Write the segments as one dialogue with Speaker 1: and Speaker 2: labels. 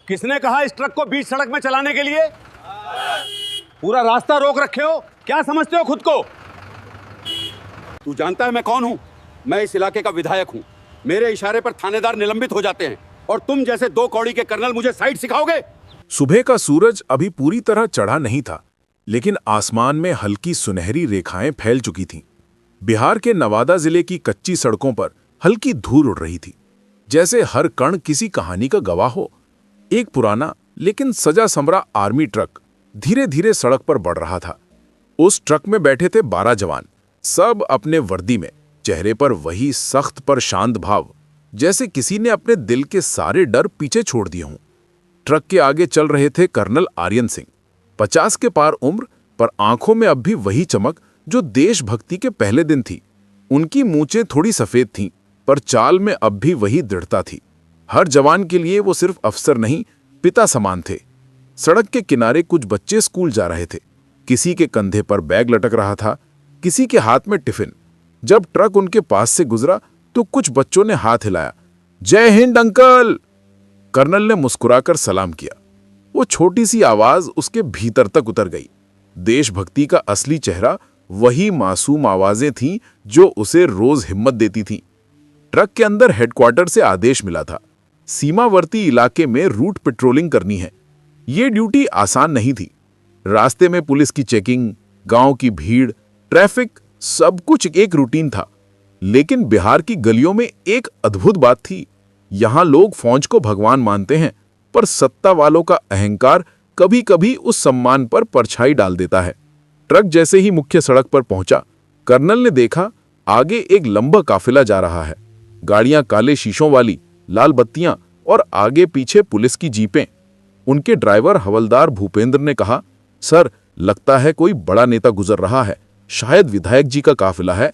Speaker 1: किसने कहा इस ट्रक को बीच सड़क में चलाने के लिए? पूरा रास्ता रोक रखे हो, क्या समझते हो खुद को? तू जानता है मैं कौन हूं? मैं इस इलाके का विधायक हूं। मेरे इशारे पर थानेदार निलंबित हो जाते हैं और तुम जैसे दो कौड़ी के कर्नल मुझे साइड सिखाओगे?
Speaker 2: सुबह का सूरज अभी पूरी तरह चढ़ा नहीं था, लेकिन आसमान में हल्की सुनहरी रेखाएं फैल चुकी थीं। बिहार के नवादा जिले की कच्ची सड़कों पर हल्की धूल उड़ रही थी, जैसे हर कण किसी कहानी का गवाह हो। एक पुराना लेकिन सजा संवरा आर्मी ट्रक धीरे धीरे सड़क पर बढ़ रहा था। उस ट्रक में बैठे थे 12 जवान, सब अपने वर्दी में, चेहरे पर वही सख्त पर शांत भाव, जैसे किसी ने अपने दिल के सारे डर पीछे छोड़ दिए हों। ट्रक के आगे चल रहे थे कर्नल आर्यन सिंह, 50 के पार उम्र, पर आंखों में अब भी वही चमक जो देशभक्ति के पहले दिन थी। उनकी मूंछें थोड़ी सफेद थीं, पर चाल में अब भी वही दृढ़ता थी। हर जवान के लिए वो सिर्फ अफसर नहीं, पिता समान थे। सड़क के किनारे कुछ बच्चे स्कूल जा रहे थे। किसी के कंधे पर बैग लटक रहा था, किसी के हाथ में टिफिन। जब ट्रक उनके पास से गुजरा तो कुछ बच्चों ने हाथ हिलाया। जय हिंद अंकल! कर्नल ने मुस्कुराकर सलाम किया। वो छोटी सी आवाज उसके भीतर तक उतर गई। देशभक्ति का असली चेहरा वही मासूम आवाजें थीं जो उसे रोज हिम्मत देती थीं। ट्रक के अंदर हेडक्वार्टर से आदेश मिला था, सीमावर्ती इलाके में रूट पेट्रोलिंग करनी है। ये ड्यूटी आसान नहीं थी। रास्ते में पुलिस की चेकिंग, गांव की भीड़, ट्रैफिक, सब कुछ एक रूटीन था। लेकिन बिहार की गलियों में एक अद्भुत बात थी। यहां लोग फौज को भगवान मानते हैं, पर सत्ता वालों का अहंकार कभी कभी उस सम्मान पर परछाई डाल देता है। ट्रक जैसे ही मुख्य सड़क पर पहुंचा, कर्नल ने देखा आगे एक लंबा काफिला जा रहा है। गाड़ियां काले शीशों वाली, लाल बत्तियां और आगे पीछे पुलिस की जीपें। उनके ड्राइवर हवलदार भूपेंद्र ने कहा, सर, लगता है कोई बड़ा नेता गुजर रहा है, शायद विधायक जी का काफिला है।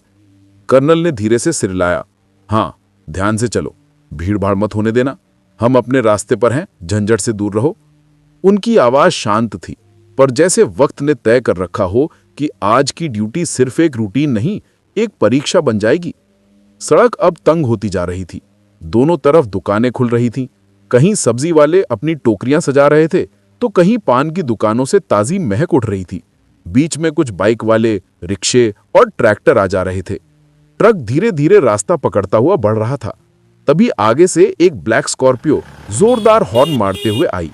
Speaker 2: कर्नल ने धीरे से सिर हिलाया। हाँ, ध्यान से चलो, भीड़ भाड़ मत होने देना, हम अपने रास्ते पर हैं, झंझट से दूर रहो। उनकी आवाज शांत थी, पर जैसे वक्त ने तय कर रखा हो कि आज की ड्यूटी सिर्फ एक रूटीन नहीं, एक परीक्षा बन जाएगी। सड़क अब तंग होती जा रही थी। दोनों तरफ दुकानें खुल रही थीं। कहीं सब्जी वाले अपनी टोकरियां सजा रहे थे, तो कहीं पान की दुकानों से ताजी महक उठ रही थी। बीच में कुछ बाइक वाले, रिक्शे और ट्रैक्टर आ जा रहे थे। ट्रक धीरे धीरे रास्ता पकड़ता हुआ बढ़ रहा था। तभी आगे से एक ब्लैक स्कॉर्पियो जोरदार हॉर्न मारते हुए आई।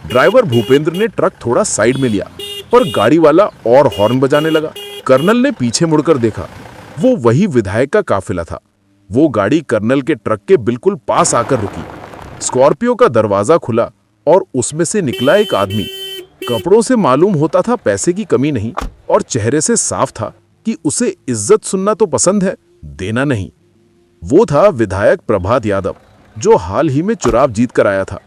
Speaker 2: ड्राइवर भूपेंद्र ने ट्रक थोड़ा साइड में लिया, पर गाड़ी वाला और हॉर्न बजाने लगा। कर्नल ने पीछे मुड़कर देखा, वो वही विधायक का काफिला था। वो गाड़ी कर्नल के ट्रक के बिल्कुल पास आकर रुकी। स्कॉर्पियो का दरवाजा खुला और उसमें से निकला एक आदमी। कपड़ों से मालूम होता था पैसे की कमी नहीं, और चेहरे से साफ था कि उसे इज्जत सुनना तो पसंद है, देना नहीं। वो था विधायक प्रभात यादव, जो हाल ही में चुनाव जीत कर आया था।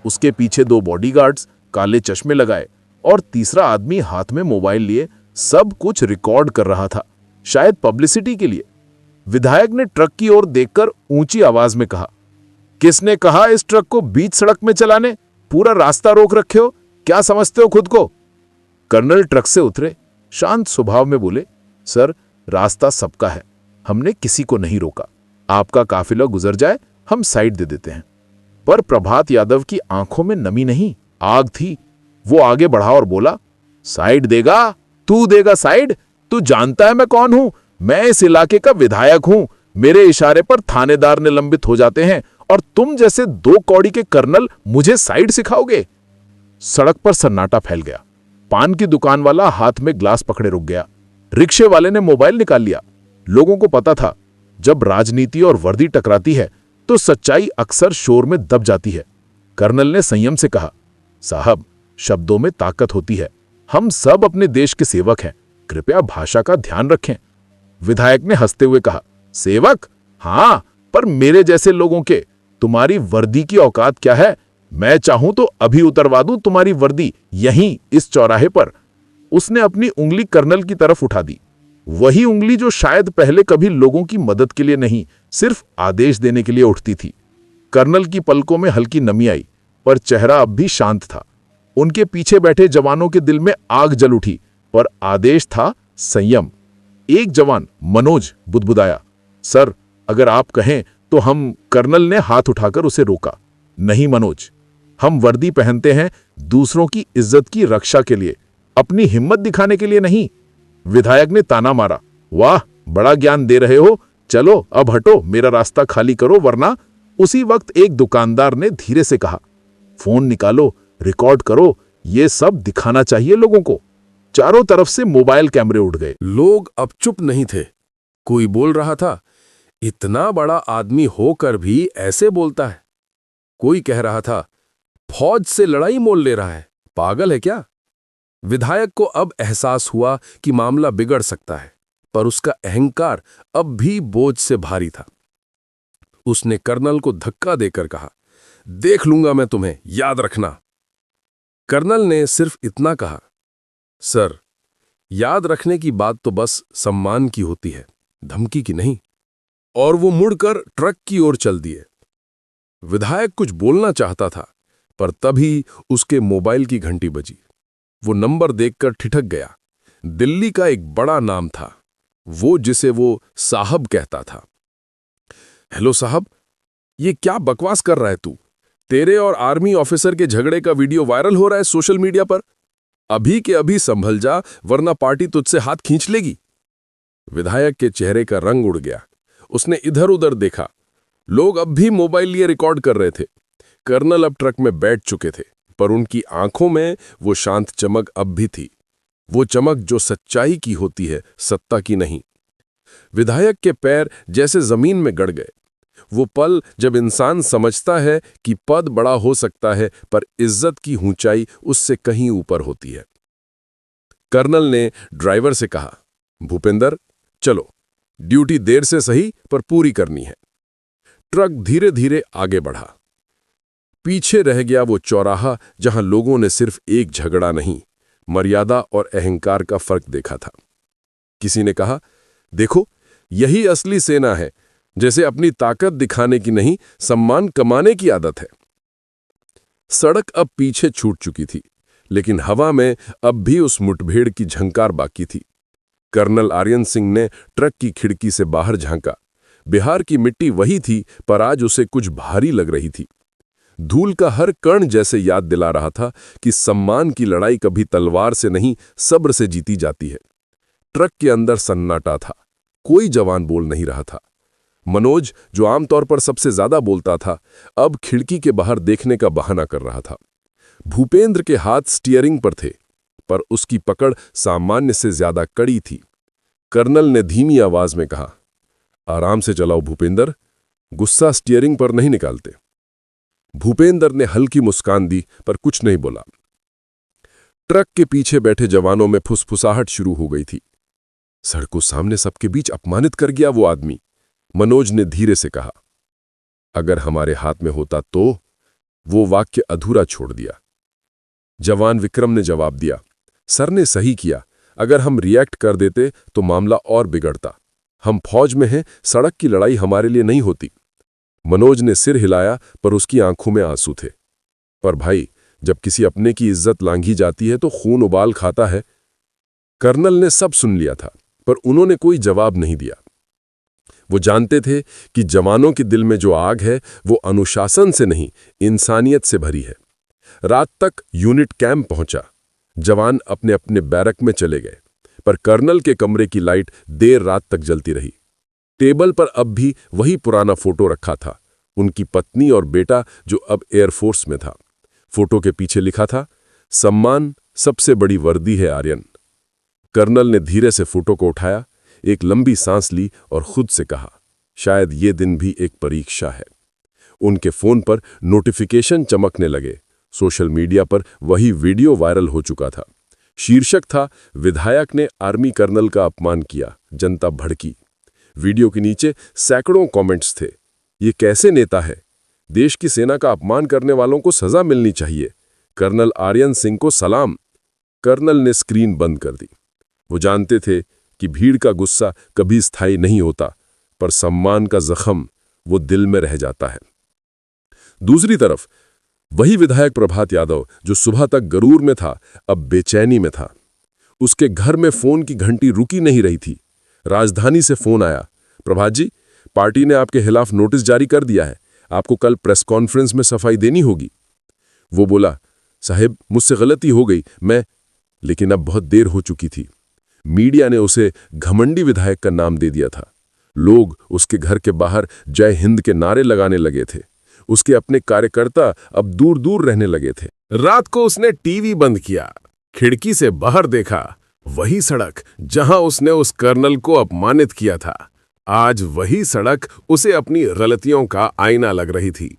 Speaker 2: उसके पीछे 2 बॉडीगार्ड्स, काले चश्मे लगाए, और तीसरा आदमी हाथ में मोबाइल लिए सब कुछ रिकॉर्ड कर रहा था, शायद पब्लिसिटी के लिए। विधायक ने ट्रक की ओर देखकर ऊंची आवाज में कहा, किसने कहा इस ट्रक को बीच सड़क में चलाने? पूरा रास्ता रोक रखे हो, क्या समझते हो खुद को? कर्नल ट्रक से उतरे, शांत स्वभाव में बोले, सर, रास्ता सबका है, हमने किसी को नहीं रोका। आपका काफिला गुजर जाए, हम साइड दे देते हैं। पर प्रभात यादव की आंखों में नमी नहीं, आग थी। वो आगे बढ़ा और बोला, साइड देगा? तू देगा साइड? तू जानता है मैं कौन हूं? मैं इस इलाके का विधायक हूं। मेरे इशारे पर थानेदार निलंबित हो जाते हैं, और तुम जैसे 2 कौड़ी के कर्नल मुझे साइड सिखाओगे? सड़क पर सन्नाटा फैल गया। पान की दुकान वाला हाथ में ग्लास पकड़े रुक गया। रिक्शे वाले ने मोबाइल निकाल लिया। लोगों को पता था, जब राजनीति और वर्दी टकराती है तो सच्चाई अक्सर शोर में दब जाती है। कर्नल ने संयम से कहा, साहब, शब्दों में ताकत होती है, हम सब अपने देश के सेवक हैं, कृपया भाषा का ध्यान रखें। विधायक ने हंसते हुए कहा, सेवक? हां, पर मेरे जैसे लोगों के तुम्हारी वर्दी की औकात क्या है? मैं चाहूं तो अभी उतरवा दूं तुम्हारी वर्दी, यहीं इस चौराहे पर। उसने अपनी उंगली कर्नल की तरफ उठा दी।
Speaker 3: वही उंगली जो शायद पहले कभी लोगों की मदद के लिए नहीं, सिर्फ आदेश देने के लिए उठती थी। कर्नल की पलकों में हल्की नमी आई, पर चेहरा अब भी शांत था। उनके पीछे बैठे जवानों के दिल में आग जल उठी, पर आदेश था संयम। एक जवान, मनोज, बुदबुदाया, सर, अगर आप कहें तो हम। कर्नल ने हाथ उठाकर उसे रोका। नहीं मनोज, हम वर्दी पहनते हैं दूसरों की इज्जत की रक्षा के लिए, अपनी हिम्मत दिखाने के लिए नहीं। विधायक ने ताना मारा। वाह, बड़ा ज्ञान दे रहे हो, चलो अब हटो, मेरा रास्ता खाली करो वरना। उसी वक्त एक दुकानदार ने धीरे से कहा, फोन निकालो, रिकॉर्ड करो, ये सब दिखाना चाहिए लोगों को। चारों तरफ से मोबाइल कैमरे उड़ गए।
Speaker 4: लोग अब चुप नहीं थे। कोई बोल रहा था, इतना बड़ा आदमी होकर भी ऐसे बोलता है। कोई कह रहा था, फौज से लड़ाई मोल ले रहा है, पागल है क्या। विधायक को अब एहसास हुआ कि मामला बिगड़ सकता है, पर उसका अहंकार अब भी बोझ से भारी था। उसने कर्नल को धक्का देकर कहा, देख लूंगा मैं तुम्हें, याद रखना। कर्नल ने सिर्फ इतना कहा, सर, याद रखने की बात तो बस सम्मान की होती है, धमकी की नहीं। और वो मुड़कर ट्रक की ओर चल दिए। विधायक कुछ बोलना चाहता था, पर तभी उसके मोबाइल की घंटी बजी। वो नंबर देखकर ठिठक गया। दिल्ली का एक बड़ा नाम था, वो जिसे वो साहब कहता था। हेलो साहब, ये क्या बकवास कर रहा है तू? तेरे और आर्मी ऑफिसर के झगड़े का वीडियो वायरल हो रहा है सोशल मीडिया पर। अभी के अभी संभल जा, वरना पार्टी तुझसे हाथ खींच लेगी। विधायक के चेहरे का रंग उड़ गया। उसने इधर उधर देखा। लोग अब भी मोबाइल लिए रिकॉर्ड कर रहे थे। कर्नल अब ट्रक में बैठ चुके थे, पर उनकी आंखों में वो शांत चमक अब भी थी। वो चमक जो सच्चाई की होती है, सत्ता की नहीं। विधायक के पैर जैसे जमीन में गड़ गए। वो पल जब इंसान समझता है कि पद बड़ा हो सकता है, पर इज्जत की ऊंचाई उससे कहीं ऊपर होती है। कर्नल ने ड्राइवर से कहा, भूपेंद्र, चलो, ड्यूटी देर से सही पर पूरी करनी है। ट्रक धीरे धीरे आगे बढ़ा। पीछे रह गया वो चौराहा जहां लोगों ने सिर्फ एक झगड़ा नहीं, मर्यादा और अहंकार का फर्क देखा था। किसी ने कहा, देखो, यही असली सेना है, जैसे अपनी ताकत दिखाने की नहीं, सम्मान कमाने की आदत है। सड़क अब पीछे छूट चुकी थी, लेकिन हवा में अब भी उस मुठभेड़ की झंकार बाकी थी। कर्नल आर्यन सिंह ने ट्रक की खिड़की से बाहर झांका। बिहार की मिट्टी वही थी, पर आज उसे कुछ भारी लग रही थी। धूल का हर कण जैसे याद दिला रहा था कि सम्मान की लड़ाई कभी तलवार से नहीं, सब्र से जीती जाती है। ट्रक के अंदर सन्नाटा था। कोई जवान बोल नहीं रहा था। मनोज, जो आमतौर पर सबसे ज्यादा बोलता था, अब खिड़की के बाहर देखने का बहाना कर रहा था। भूपेंद्र के हाथ स्टीयरिंग पर थे, पर उसकी पकड़ सामान्य से ज्यादा कड़ी थी। कर्नल ने धीमी आवाज में कहा, आराम से चलाओ भूपेंद्र, गुस्सा स्टीयरिंग पर नहीं निकालते। भूपेंद्र ने हल्की मुस्कान दी, पर कुछ नहीं बोला। ट्रक के पीछे बैठे जवानों में फुसफुसाहट शुरू हो गई थी। सड़कों सामने सबके बीच अपमानित कर गया वो आदमी। मनोज ने धीरे से कहा, अगर हमारे हाथ में होता तो। वो वाक्य अधूरा छोड़ दिया। जवान विक्रम ने जवाब दिया, सर ने सही किया, अगर हम रिएक्ट कर देते तो मामला और बिगड़ता। हम फौज में हैं, सड़क की लड़ाई हमारे लिए नहीं होती। मनोज ने सिर हिलाया, पर उसकी आंखों में आंसू थे। पर भाई, जब किसी अपने की इज्जत लांघी जाती है तो खून उबाल खाता है। कर्नल ने सब सुन लिया था, पर उन्होंने कोई जवाब नहीं दिया। वो जानते थे कि जवानों के दिल में जो आग है, वो अनुशासन से नहीं, इंसानियत से भरी है। रात तक यूनिट कैंप पहुंचा। जवान अपने अपने बैरक में चले गए, पर कर्नल के कमरे की लाइट देर रात तक जलती रही। टेबल पर अब भी वही पुराना फोटो रखा था, उनकी पत्नी और बेटा जो अब एयरफोर्स में था। फोटो के पीछे लिखा था, सम्मान सबसे बड़ी वर्दी है आर्यन। कर्नल ने धीरे से फोटो को उठाया, एक लंबी सांस ली और खुद से कहा, शायद ये दिन भी एक परीक्षा है। उनके फोन पर नोटिफिकेशन चमकने लगे। सोशल मीडिया पर वही वीडियो वायरल हो चुका था। शीर्षक था, विधायक ने आर्मी कर्नल का अपमान किया, जनता भड़की। वीडियो के नीचे सैकड़ों कमेंट्स थे। ये कैसे नेता है? देश की सेना का अपमान करने वालों को सजा मिलनी चाहिए। कर्नल आर्यन सिंह को सलाम। कर्नल ने स्क्रीन बंद कर दी। वो जानते थे कि भीड़ का गुस्सा कभी स्थायी नहीं होता, पर सम्मान का जख्म वो दिल में रह जाता है। दूसरी तरफ वही विधायक प्रभात यादव जो सुबह तक गरूर में था, अब बेचैनी में था। उसके घर में फोन की घंटी रुकी नहीं रही थी। राजधानी से फोन आया, प्रभात जी, पार्टी ने आपके खिलाफ नोटिस जारी कर दिया है, आपको कल प्रेस कॉन्फ्रेंस में सफाई देनी होगी। वो बोला, साहब मुझसे गलती हो गई, लेकिन अब बहुत देर हो चुकी थी। मीडिया ने उसे घमंडी विधायक का नाम दे दिया था। लोग उसके घर के बाहर जय हिंद के नारे लगाने लगे थे। उसके अपने कार्यकर्ता अब दूर दूर रहने लगे थे। रात को उसने टीवी बंद किया, खिड़की से बाहर देखा, वही सड़क जहां उसने उस कर्नल को अपमानित किया था, आज वही सड़क उसे अपनी गलतियों का आईना लग रही थी।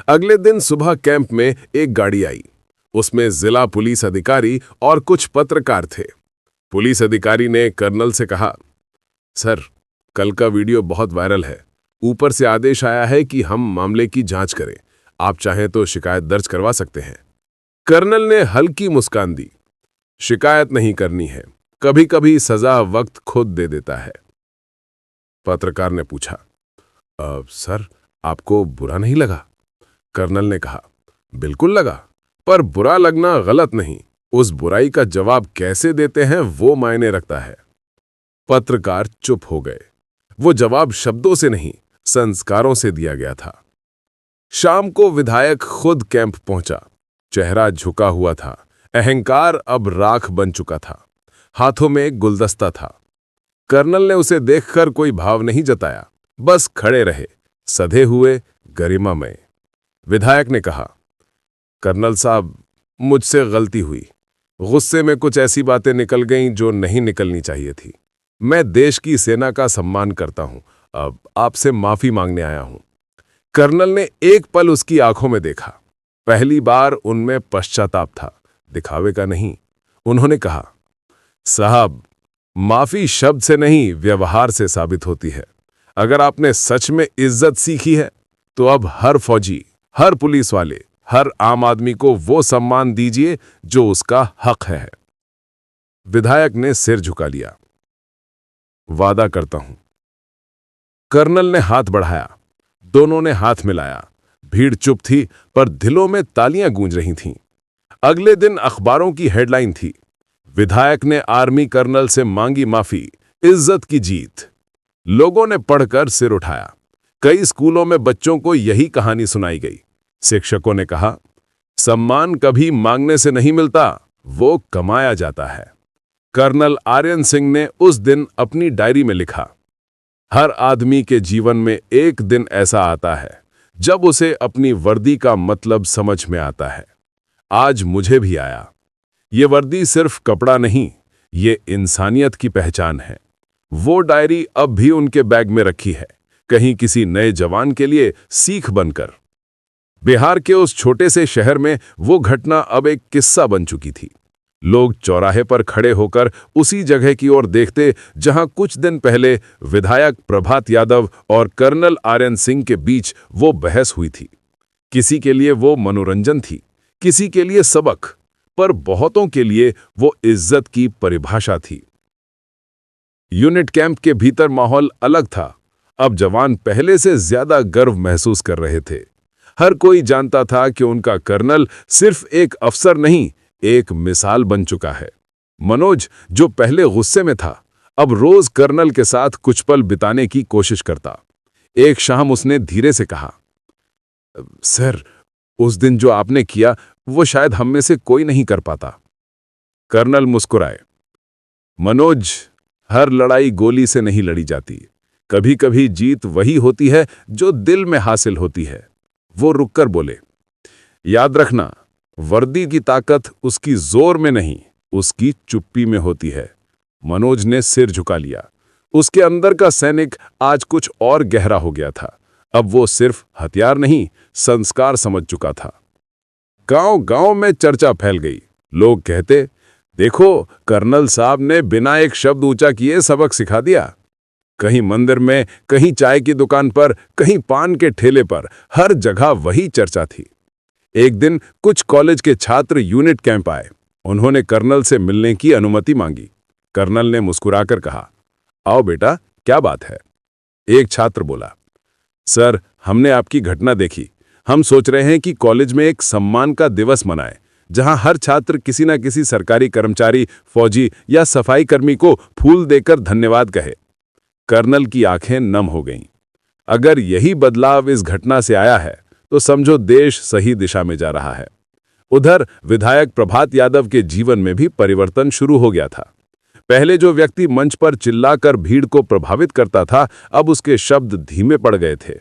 Speaker 4: अगले दिन सुबह कैंप में एक गाड़ी आई। उसमें जिला पुलिस अधिकारी और कुछ पत्रकार थे। पुलिस अधिकारी ने कर्नल से कहा, सर, कल का वीडियो बहुत वायरल है, ऊपर से आदेश आया है कि हम मामले की जांच करें, आप चाहें तो शिकायत दर्ज करवा सकते हैं। कर्नल ने हल्की मुस्कान दी, शिकायत नहीं करनी है, कभी कभी सजा वक्त खुद दे देता है। पत्रकार ने पूछा, सर, आपको बुरा नहीं लगा? कर्नल ने कहा, बिल्कुल लगा, पर बुरा लगना गलत नहीं, उस बुराई का जवाब कैसे देते हैं वो मायने रखता है। पत्रकार चुप हो गए। वो जवाब शब्दों से नहीं, संस्कारों से दिया गया था। शाम को विधायक खुद कैंप पहुंचा। चेहरा झुका हुआ था, अहंकार अब राख बन चुका था। हाथों में एक गुलदस्ता था। कर्नल ने उसे देखकर कोई भाव नहीं जताया, बस खड़े रहे, सधे हुए, गरिमामय। विधायक ने कहा, कर्नल साहब, मुझसे गलती हुई, गुस्से में कुछ ऐसी बातें निकल गईं जो नहीं निकलनी चाहिए थी। मैं देश की सेना का सम्मान करता हूं, अब आपसे माफी मांगने आया हूं। कर्नल ने एक पल उसकी आंखों में देखा। पहली बार उनमें पश्चाताप था, दिखावे का नहीं। उन्होंने कहा, साहब, माफी शब्द से नहीं, व्यवहार से साबित होती है। अगर आपने सच में इज्जत सीखी है तो अब हर फौजी, हर पुलिस वाले, हर आम आदमी को वो सम्मान दीजिए जो उसका हक है। विधायक ने सिर झुका लिया। वादा करता हूं। कर्नल ने हाथ बढ़ाया। दोनों ने हाथ मिलाया। भीड़ चुप थी, पर दिलों में तालियां गूंज रही थीं। अगले दिन अखबारों की हेडलाइन थी, विधायक ने आर्मी कर्नल से मांगी माफी, इज्जत की जीत। लोगों ने पढ़कर सिर उठाया। कई स्कूलों में बच्चों को यही कहानी सुनाई गई। शिक्षकों ने कहा, सम्मान कभी मांगने से नहीं मिलता, वो कमाया जाता है। कर्नल आर्यन सिंह ने उस दिन अपनी डायरी में लिखा, हर आदमी के जीवन में एक दिन ऐसा आता है जब उसे अपनी वर्दी का मतलब समझ में आता है। आज मुझे भी आया। ये वर्दी सिर्फ कपड़ा नहीं, ये इंसानियत की पहचान है। वो डायरी अब भी उनके बैग में रखी है, कहीं किसी नए जवान के लिए सीख बनकर। बिहार के उस छोटे से शहर में वो घटना अब एक किस्सा बन चुकी थी। लोग चौराहे पर खड़े होकर उसी जगह की ओर देखते जहां कुछ दिन पहले विधायक प्रभात यादव और कर्नल आर्यन सिंह के बीच वो बहस हुई थी। किसी के लिए वो मनोरंजन थी, किसी के लिए सबक, पर बहुतों के लिए वो इज्जत की परिभाषा थी। यूनिट कैंप के भीतर माहौल अलग था। अब जवान पहले से ज्यादा गर्व महसूस कर रहे थे। हर कोई जानता था कि उनका कर्नल सिर्फ एक अफसर नहीं, एक मिसाल बन चुका है। मनोज, जो पहले गुस्से में था, अब रोज कर्नल के साथ कुछ पल बिताने की कोशिश करता। एक शाम उसने धीरे से कहा, सर, उस दिन जो आपने किया वो शायद हम में से कोई नहीं कर पाता। कर्नल मुस्कुराए। मनोज, हर लड़ाई गोली से नहीं लड़ी जाती। कभी कभी जीत वही होती है जो दिल में हासिल होती है। वो रुककर बोले, याद रखना, वर्दी की ताकत उसकी जोर में नहीं, उसकी चुप्पी में होती है। मनोज ने सिर झुका लिया। उसके अंदर का सैनिक आज कुछ और गहरा हो गया था। अब वो सिर्फ हथियार नहीं, संस्कार समझ चुका था। गांव-गांव में चर्चा फैल गई। लोग कहते, देखो, कर्नल साहब ने बिना एक शब्द ऊंचा किए सबक सिखा दिया। कहीं मंदिर में, कहीं चाय की दुकान पर, कहीं पान के ठेले पर, हर जगह वही चर्चा थी। एक दिन कुछ कॉलेज के छात्र यूनिट कैंप आए। उन्होंने कर्नल से मिलने की अनुमति मांगी।
Speaker 2: कर्नल ने मुस्कुराकर कहा, आओ बेटा, क्या बात है? एक छात्र बोला, सर, हमने आपकी घटना देखी। हम सोच रहे हैं कि कॉलेज में एक सम्मान का दिवस मनाएं, जहां हर छात्र किसी न किसी सरकारी कर्मचारी, फौजी या सफाई कर्मी को फूल देकर धन्यवाद कहे। कर्नल की आंखें नम हो गईं। अगर यही बदलाव इस घटना से आया है तो समझो देश सही दिशा में जा रहा है। उधर विधायक प्रभात यादव के जीवन में भी परिवर्तन शुरू हो गया था। पहले जो व्यक्ति मंच पर चिल्लाकर भीड़ को प्रभावित करता था, अब उसके शब्द धीमे पड़ गए थे।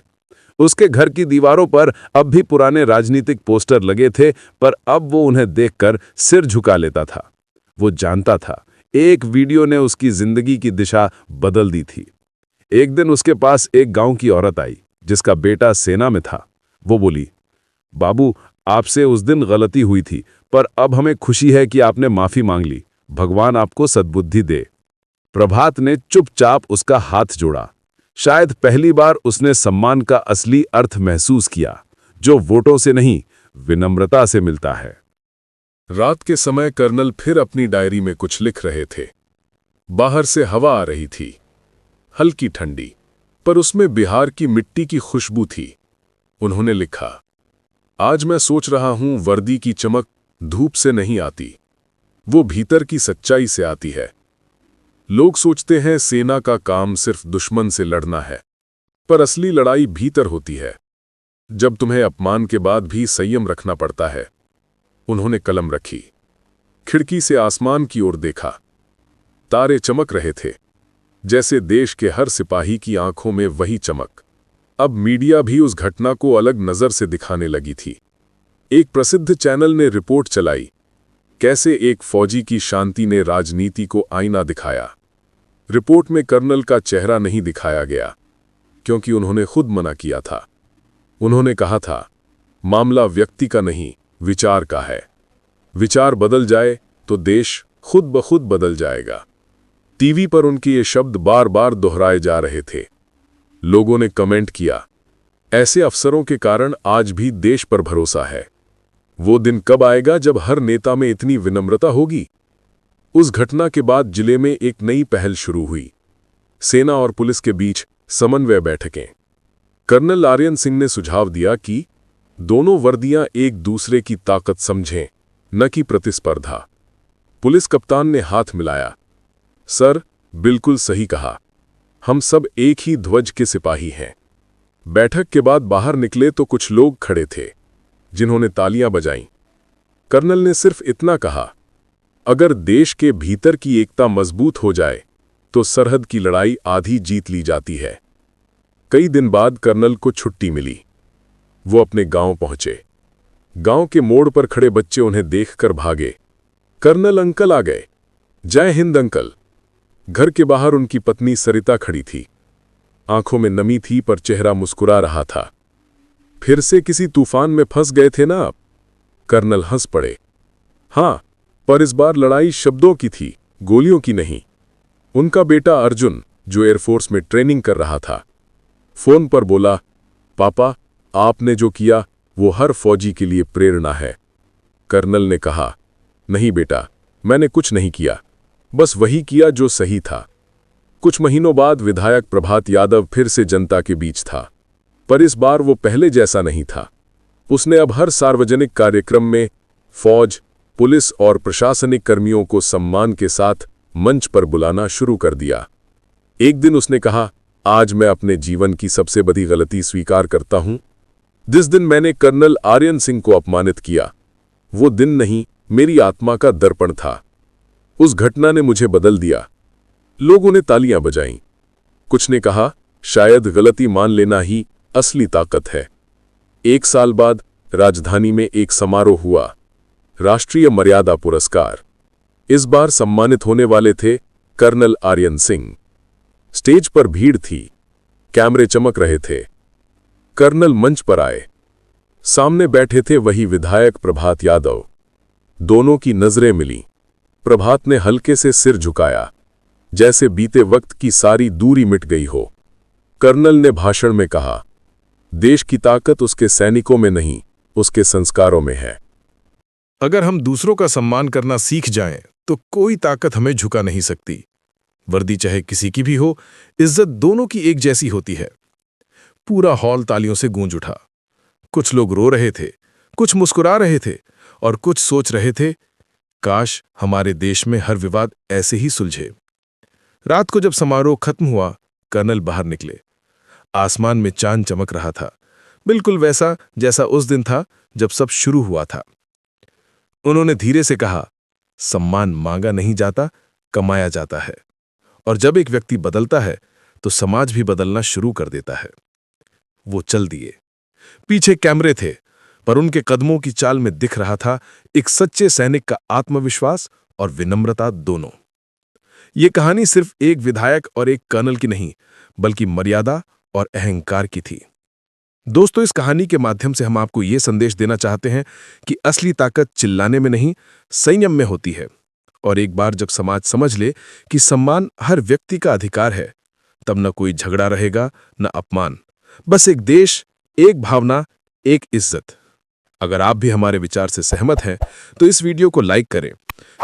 Speaker 2: उसके घर की दीवारों पर अब भी पुराने राजनीतिक पोस्टर लगे थे, पर अब वो उन्हें देखकर सिर झुका लेता था। वो जानता था एक वीडियो ने उसकी जिंदगी की दिशा बदल दी थी। एक दिन उसके पास एक गांव की औरत आई जिसका बेटा सेना में था। वो बोली, बाबू, आपसे उस दिन गलती हुई थी, पर अब हमें खुशी है कि आपने माफी मांग ली। भगवान आपको सद्बुद्धि दे। प्रभात ने चुपचाप उसका हाथ जोड़ा। शायद पहली बार उसने सम्मान का असली अर्थ महसूस किया, जो वोटों से नहीं, विनम्रता से मिलता है।
Speaker 4: रात के समय कर्नल फिर अपनी डायरी में कुछ लिख रहे थे। बाहर से हवा आ रही थी, हल्की ठंडी, पर उसमें बिहार की मिट्टी की खुशबू थी। उन्होंने लिखा, आज मैं सोच रहा हूं, वर्दी की चमक धूप से नहीं आती, वो भीतर की सच्चाई से आती है। लोग सोचते हैं सेना का काम सिर्फ दुश्मन से लड़ना है, पर असली लड़ाई भीतर होती है, जब तुम्हें अपमान के बाद भी संयम रखना पड़ता है। उन्होंने कलम रखी, खिड़की से आसमान की ओर देखा। तारे चमक रहे थे, जैसे देश के हर सिपाही की आंखों में वही चमक। अब मीडिया भी उस घटना को अलग नजर से दिखाने लगी थी। एक प्रसिद्ध चैनल ने रिपोर्ट चलाई, कैसे एक फौजी की शांति ने राजनीति को आईना दिखाया। रिपोर्ट में कर्नल का चेहरा नहीं दिखाया गया, क्योंकि उन्होंने खुद मना किया था। उन्होंने कहा था, मामला व्यक्ति का नहीं, विचार का है। विचार बदल जाए तो देश खुद ब खुद बदल जाएगा। टीवी पर उनके ये शब्द बार बार दोहराए जा रहे थे। लोगों ने कमेंट किया, ऐसे अफसरों के कारण आज भी देश पर भरोसा है। वो दिन कब आएगा जब हर नेता में इतनी विनम्रता होगी? उस घटना के बाद जिले में एक नई पहल शुरू हुई। सेना और पुलिस के बीच समन्वय बैठकें। कर्नल आर्यन सिंह ने सुझाव दिया कि दोनों वर्दियां एक दूसरे की ताकत समझें, न कि प्रतिस्पर्धा। पुलिस कप्तान ने हाथ मिलाया, सर, बिल्कुल सही कहा, हम सब एक ही ध्वज के सिपाही हैं। बैठक के बाद बाहर निकले तो कुछ लोग खड़े थे, जिन्होंने तालियां बजाईं। कर्नल ने सिर्फ इतना कहा, अगर देश के भीतर की एकता मजबूत हो जाए तो सरहद की लड़ाई आधी जीत ली जाती है। कई दिन बाद कर्नल को छुट्टी मिली। वो अपने गांव पहुंचे। गांव के मोड़ पर खड़े बच्चे उन्हें देखकर भागे। कर्नल अंकल आ गए। जय हिंद अंकल। घर के बाहर उनकी पत्नी सरिता खड़ी थी। आंखों में नमी थी, पर चेहरा मुस्कुरा रहा था। फिर से किसी तूफान में फंस गए थे ना आप? कर्नल हंस पड़े। हां, पर इस बार लड़ाई शब्दों की थी, गोलियों की नहीं। उनका बेटा अर्जुन, जो एयरफोर्स में ट्रेनिंग कर रहा था, फोन पर बोला, पापा, आपने जो किया वो हर फौजी के लिए प्रेरणा है। कर्नल ने कहा, नहीं बेटा, मैंने कुछ नहीं किया, बस वही किया जो सही था। कुछ महीनों बाद विधायक प्रभात यादव फिर से जनता के बीच था, पर इस बार वो पहले जैसा नहीं था। उसने अब हर सार्वजनिक कार्यक्रम में फौज, पुलिस और प्रशासनिक कर्मियों को सम्मान के साथ मंच पर बुलाना शुरू कर दिया। एक दिन उसने कहा, आज मैं अपने जीवन की सबसे बड़ी गलती स्वीकार करता हूं। जिस दिन मैंने कर्नल आर्यन सिंह को अपमानित किया, वो दिन नहीं, मेरी आत्मा का दर्पण था। उस घटना ने मुझे बदल दिया। लोगों ने तालियां बजाईं। कुछ ने कहा, शायद गलती मान लेना ही असली ताकत है। एक साल बाद राजधानी में एक समारोह हुआ, राष्ट्रीय मर्यादा पुरस्कार। इस बार सम्मानित होने वाले थे कर्नल आर्यन सिंह। स्टेज पर भीड़ थी, कैमरे चमक रहे थे। कर्नल मंच पर आए। सामने बैठे थे वही विधायक प्रभात यादव। दोनों की नजरें मिलीं। प्रभात ने हल्के से सिर झुकाया, जैसे बीते वक्त की सारी दूरी मिट गई हो। कर्नल ने भाषण में कहा, देश की ताकत उसके सैनिकों में नहीं, उसके संस्कारों में है।
Speaker 2: अगर हम दूसरों का सम्मान करना सीख जाएं, तो कोई ताकत हमें झुका नहीं सकती। वर्दी चाहे किसी की भी हो, इज्जत दोनों की एक जैसी होती है। पूरा हॉल तालियों से गूंज उठा। कुछ लोग रो रहे थे, कुछ मुस्कुरा रहे थे और कुछ सोच रहे थे, काश हमारे देश में हर विवाद ऐसे ही सुलझे। रात को जब समारोह खत्म हुआ, कर्नल बाहर निकले। आसमान में चांद चमक रहा था, बिल्कुल वैसा जैसा उस दिन था जब सब शुरू हुआ था। उन्होंने धीरे से कहा, सम्मान मांगा नहीं जाता, कमाया जाता है। और जब एक व्यक्ति बदलता है तो समाज भी बदलना शुरू कर देता है। वो चल दिए। पीछे कैमरे थे, पर उनके कदमों की चाल में दिख रहा था एक सच्चे सैनिक का आत्मविश्वास और विनम्रता दोनों। ये कहानी सिर्फ एक विधायक और एक कर्नल की नहीं, बल्कि मर्यादा और अहंकार की थी। दोस्तों, इस कहानी के माध्यम से हम आपको ये संदेश देना चाहते हैं कि असली ताकत चिल्लाने में नहीं, संयम में होती है। और एक बार जब समाज समझ ले कि सम्मान हर व्यक्ति का अधिकार है, तब न कोई झगड़ा रहेगा, न अपमान। बस एक देश, एक भावना, एक इज्जत। अगर आप भी हमारे विचार से सहमत हैं, तो इस वीडियो को लाइक करें,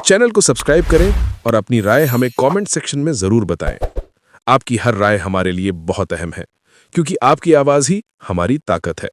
Speaker 2: चैनल को सब्सक्राइब करें और अपनी राय हमें कमेंट सेक्शन में जरूर बताएं। आपकी हर राय हमारे लिए बहुत अहम है, क्योंकि आपकी आवाज ही हमारी ताकत है।